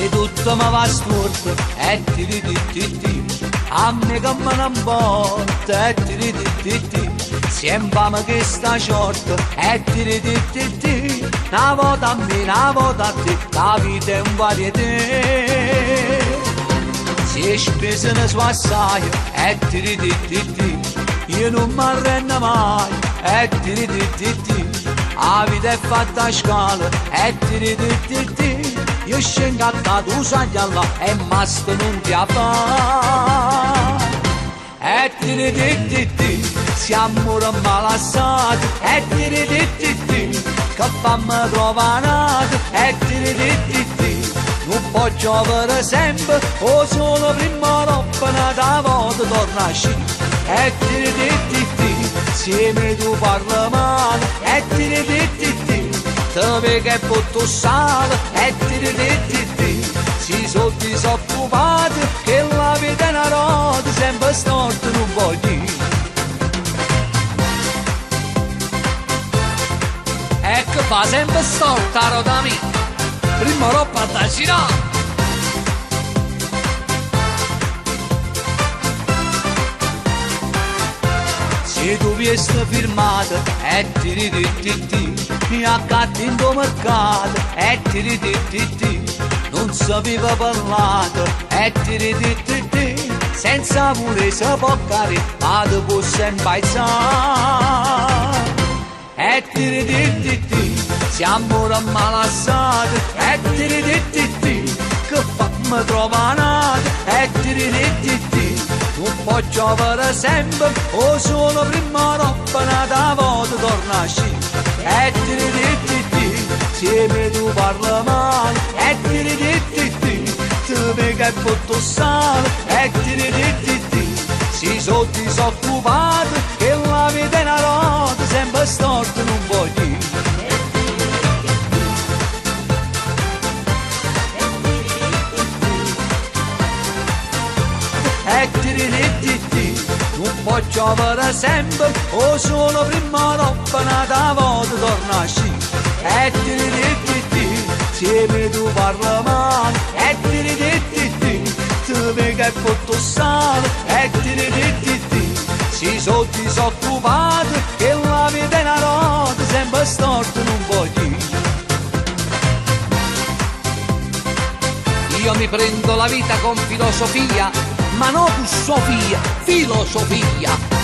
e tutto mi va storto, e ti, a me che me ne importa, e ti, sempre che sta short, e ti, una volta a me, una volta a te, la vita è un varietà. Si è speso ne sua assai, e ti, io non mi arrendo mai, e ti, la vita è fatta a scala, e ti, io scendo a te, tu sai là, e basta non ti fa. E ti, siamo malassati, e ti, che fammi trovare, e ti, non può giovere sempre, o solo prima roba da volta torna a sci. E ti, insieme tu parla male, e ti, te vedi che butto sale, e ti, si sono disoccupati, che la vita è una rota, sempre storta non voglio. Ecco fa sempre storta rota mia, prima roba da girare. Se tu viesti firmata, e ti, mi accatti in tuo mercato, e ti, non sapeva parlato, e ti, senza pure sapoccare, ma ti può sempre aizzare. E ti, siamo malassati, e ti, che fammi trovare, e ti, non può giovere sempre, o solo prima roba da volta torna a sci. E ti, insieme tu parla male, e ti, te vedi che butto sale, e ti, si sono disoccupati, che la vita è una rota, sempre storta non voglio. E ti, non può giovere sempre, o solo prima roba da volta torna a sci. E ti, insieme tu parla male, e ti, te vedi che butto sale, e ti, si sono disoccupati, che la vita è una rota, sempre storta non voglio. Io mi prendo la vita con filosofia, ma non Sofia, filosofia.